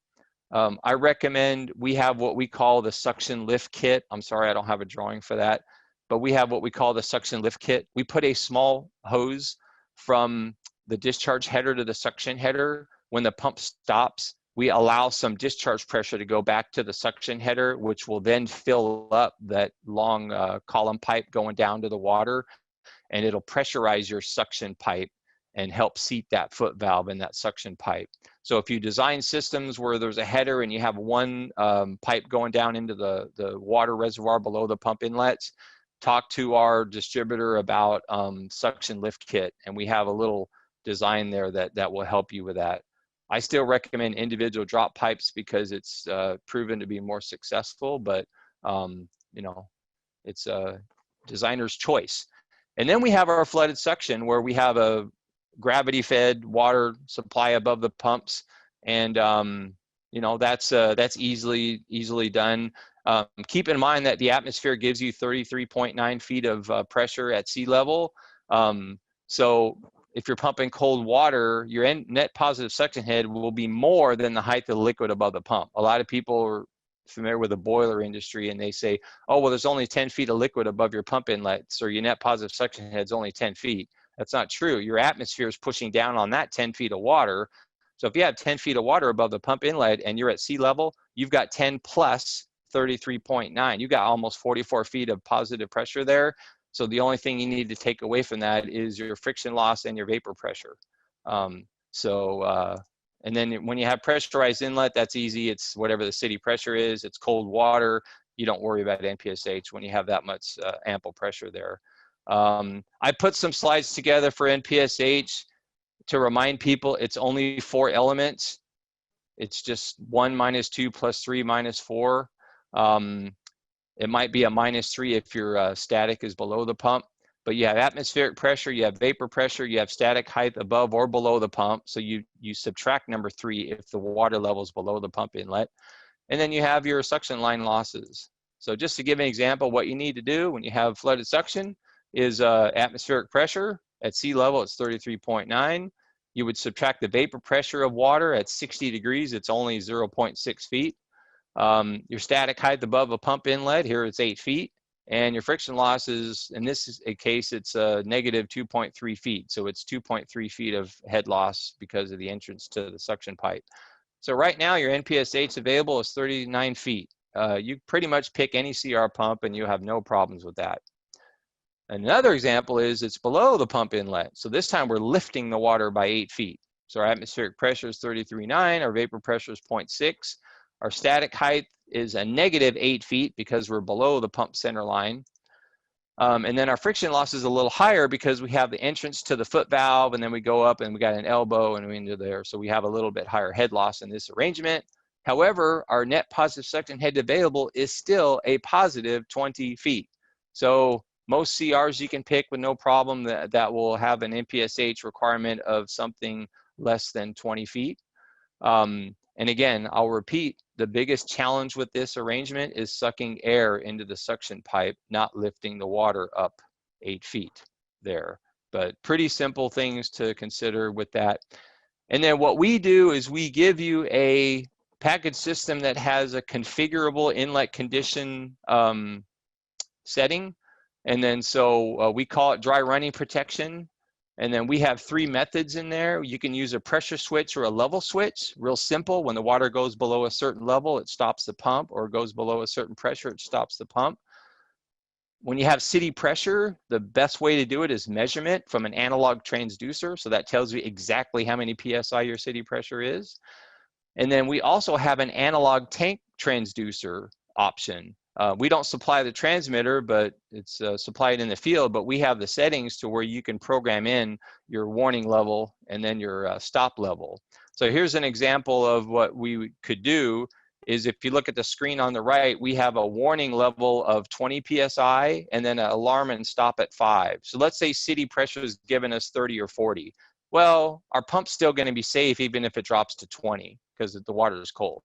I recommend we have what we call the suction lift kit. I'm sorry, I don't have a drawing for that, but we have what we call the suction lift kit. We put a small hose from the discharge header to the suction header. When the pump stops, we allow some discharge pressure to go back to the suction header, which will then fill up that long column pipe going down to the water, and it'll pressurize your suction pipe and help seat that foot valve in that suction pipe. So if you design systems where there's a header and you have 1 pipe going down into the water reservoir below the pump inlets, talk to our distributor about suction lift kit, and we have a little design there that will help you with that. I still recommend individual drop pipes because it's proven to be more successful, but you know, it's a designer's choice. And then we have our flooded suction, where we have a gravity-fed water supply above the pumps, and you know, that's easily done. Keep in mind that the atmosphere gives you 33.9 feet of pressure at sea level. So if you're pumping cold water, your net positive suction head will be more than the height of the liquid above the pump. A lot of people are familiar with the boiler industry, and they say, oh, well, there's only 10 feet of liquid above your pump inlets, or your net positive suction head's only 10 feet. That's not true. Your atmosphere is pushing down on that 10 feet of water. So if you have 10 feet of water above the pump inlet and you're at sea level, you've got 10 plus 33.9. You've got almost 44 feet of positive pressure there. So the only thing you need to take away from that is your friction loss and your vapor pressure. And then when you have pressurized inlet, that's easy. It's whatever the city pressure is. It's cold water. You don't worry about NPSH when you have that much ample pressure there. I put some slides together for NPSH to remind people it's only 4 elements. It's just 1 minus 2 plus 3 minus 4. It might be a minus 3 if your static is below the pump, but you have atmospheric pressure, you have vapor pressure, you have static height above or below the pump. So you subtract number 3 if the water level is below the pump inlet. And then you have your suction line losses. So just to give an example, what you need to do when you have flooded suction is atmospheric pressure. At sea level, it's 33.9. You would subtract the vapor pressure of water at 60 degrees. It's only 0.6 feet. Your static height above a pump inlet, here it's 8 feet. And your friction loss is, in this case, it's negative 2.3 feet. So it's 2.3 feet of head loss because of the entrance to the suction pipe. So right now, your NPSH available is 39 feet. You pretty much pick any CR pump and you have no problems with that. Another example is it's below the pump inlet. So this time we're lifting the water by 8 feet. So our atmospheric pressure is 33.9, our vapor pressure is 0.6. Our static height is a negative 8 feet because we're below the pump center line. And then our friction loss is a little higher because we have the entrance to the foot valve, and then we go up and we got an elbow and we into there. So we have a little bit higher head loss in this arrangement. However, our net positive suction head available is still a positive 20 feet. So most CRs you can pick with no problem that will have an NPSH requirement of something less than 20 feet. And again, I'll repeat, the biggest challenge with this arrangement is sucking air into the suction pipe, not lifting the water up 8 feet there. But pretty simple things to consider with that. And then what we do is we give you a package system that has a configurable inlet condition setting. And then so we call it dry running protection. And then we have 3 methods in there. You can use a pressure switch or a level switch. Real simple. When the water goes below a certain level, it stops the pump, or goes below a certain pressure, it stops the pump. When you have city pressure, the best way to do it is measurement from an analog transducer. So that tells you exactly how many PSI your city pressure is. And then we also have an analog tank transducer option. We don't supply the transmitter, but it's supplied in the field, but we have the settings to where you can program in your warning level and then your stop level. So here's an example of what we could do is if you look at the screen on the right, we have a warning level of 20 PSI and then an alarm and stop at 5. So let's say city pressure is giving us 30 or 40. Well, our pump's still going to be safe even if it drops to 20 because the water is cold.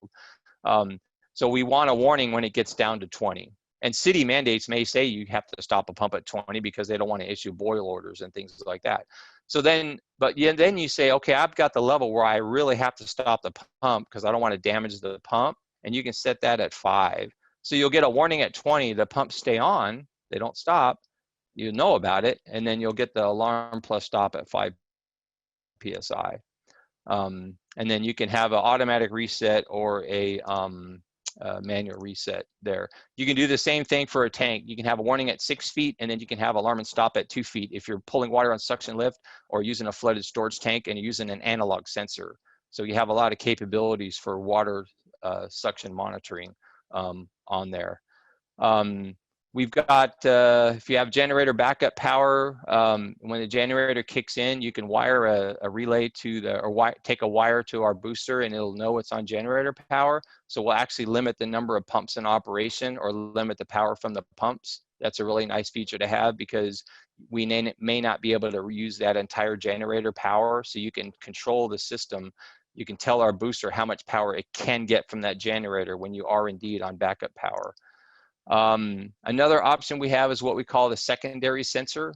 So we want a warning when it gets down to 20. And city mandates may say you have to stop a pump at 20 because they don't want to issue boil orders and things like that. So then, but yeah, then you say, okay, I've got the level where I really have to stop the pump because I don't want to damage the pump. And you can set that at 5. So you'll get a warning at 20, the pumps stay on, they don't stop, you know about it, and then you'll get the alarm plus stop at 5 PSI. And then you can have an automatic reset or a manual reset there. You can do the same thing for a tank. You can have a warning at 6 feet, and then you can have alarm and stop at 2 feet if you're pulling water on suction lift or using a flooded storage tank and you're using an analog sensor. So you have a lot of capabilities for water suction monitoring on there. We've got, if you have generator backup power, when the generator kicks in, you can wire a relay to the, or take a wire to our booster and it'll know it's on generator power. So we'll actually limit the number of pumps in operation or limit the power from the pumps. That's a really nice feature to have because we may not be able to use that entire generator power. So you can control the system. You can tell our booster how much power it can get from that generator when you are indeed on backup power. Another option we have is what we call the secondary sensor.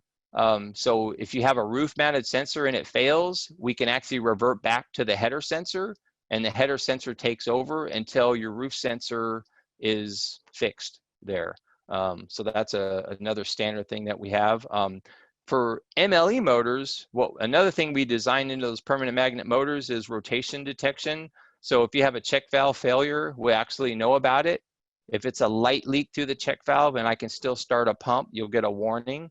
So if you have a roof mounted sensor and it fails, we can actually revert back to the header sensor, and the header sensor takes over until your roof sensor is fixed there. So that's another standard thing that we have. For MLE motors, another thing we designed into those permanent magnet motors is rotation detection. So if you have a check valve failure, we actually know about it. If it's a light leak through the check valve and I can still start a pump, you'll get a warning.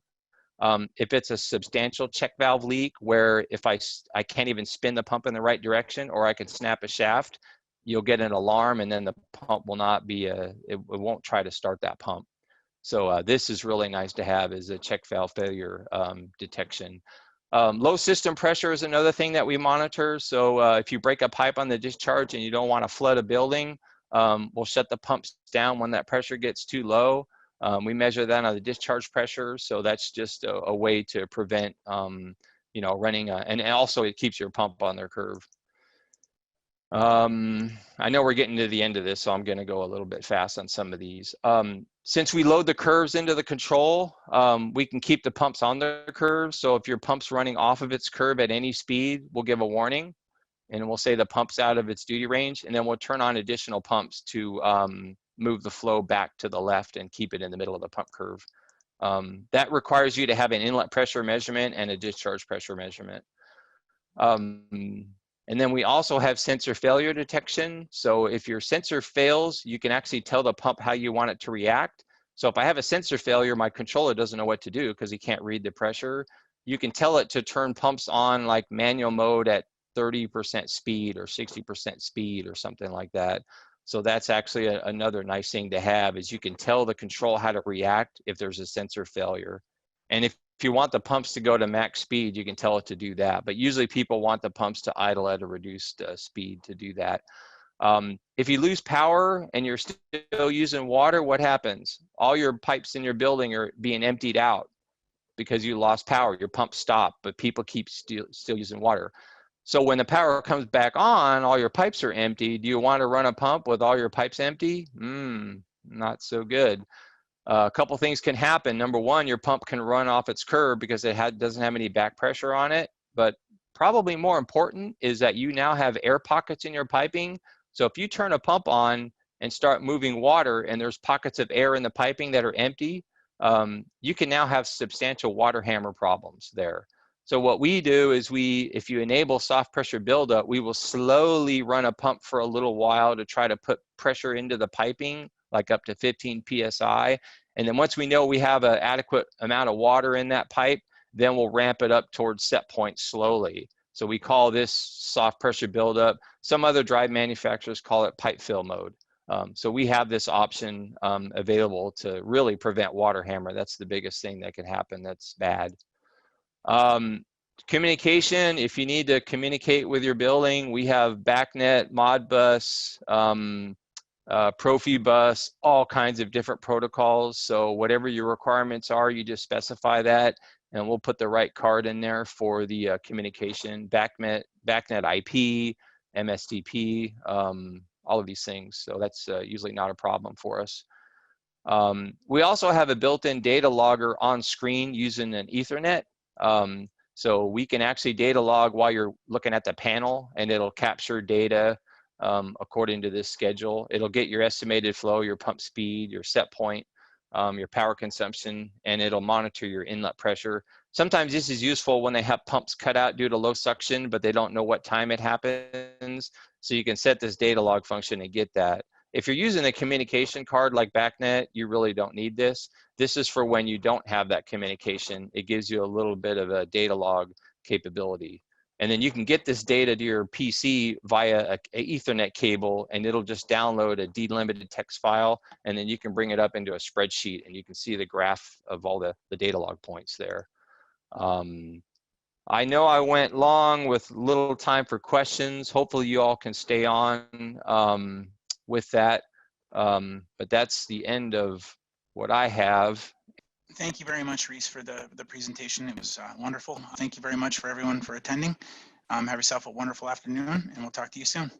If it's a substantial check valve leak where if I can't even spin the pump in the right direction or I can snap a shaft, you'll get an alarm and then the pump will not be, it won't try to start that pump. So this is really nice to have as a check valve failure detection. Low system pressure is another thing that we monitor. So if you break a pipe on the discharge and you don't want to flood a building, we'll shut the pumps down when that pressure gets too low. We measure that on the discharge pressure. So that's just a way to prevent, you know, running, and also it keeps your pump on their curve. I know we're getting to the end of this, so I'm going to go a little bit fast on some of these. Since we load the curves into the control, we can keep the pumps on their curves. So if your pump's running off of its curve at any speed, we'll give a warning and we'll say the pump's out of its duty range, and then we'll turn on additional pumps to move the flow back to the left and keep it in the middle of the pump curve. That requires you to have an inlet pressure measurement and a discharge pressure measurement. And then we also have sensor failure detection. So if your sensor fails, you can actually tell the pump how you want it to react. So if I have a sensor failure, my controller doesn't know what to do because he can't read the pressure. You can tell it to turn pumps on like manual mode at 30% speed or 60% speed or something like that. So that's actually another nice thing to have, is you can tell the control how to react if there's a sensor failure. And if you want the pumps to go to max speed, you can tell it to do that. But usually people want the pumps to idle at a reduced speed to do that. If you lose power and you're still using water, what happens? All your pipes in your building are being emptied out because you lost power. Your pump stopped, but people keep still using water. So when the power comes back on, all your pipes are empty. Do you want to run a pump with all your pipes empty? Not so good. A couple things can happen. Number one, your pump can run off its curb because it doesn't have any back pressure on it. But probably more important is that you now have air pockets in your piping. So if you turn a pump on and start moving water and there's pockets of air in the piping that are empty, you can now have substantial water hammer problems there. So what we do is if you enable soft pressure buildup, we will slowly run a pump for a little while to try to put pressure into the piping, like up to 15 PSI. And then once we know we have an adequate amount of water in that pipe, then we'll ramp it up towards set point slowly. So we call this soft pressure buildup. Some other drive manufacturers call it pipe fill mode. So we have this option available to really prevent water hammer. That's the biggest thing that could happen that's bad. Communication, if you need to communicate with your building, we have BACnet, Modbus, Profibus, all kinds of different protocols. So whatever your requirements are, you just specify that, and we'll put the right card in there for the communication. BACnet IP, MSTP, all of these things. So that's usually not a problem for us. We also have a built-in data logger on screen using an Ethernet. So we can actually data log while you're looking at the panel, and it'll capture data according to this schedule. It'll get your estimated flow, your pump speed, your set point, your power consumption, and it'll monitor your inlet pressure. Sometimes this is useful when they have pumps cut out due to low suction, but they don't know what time it happens. So you can set this data log function and get that. If you're using a communication card like BACnet, you really don't need this. This is for when you don't have that communication. It gives you a little bit of a data log capability. And then you can get this data to your PC via a Ethernet cable, and it'll just download a delimited text file, and then you can bring it up into a spreadsheet, and you can see the graph of all the data log points there. I know I went long with little time for questions. Hopefully you all can stay on with that. But that's the end of what I have. Thank you very much, Reese, for the presentation. It was wonderful. Thank you very much for everyone for attending. Have yourself a wonderful afternoon, and we'll talk to you soon.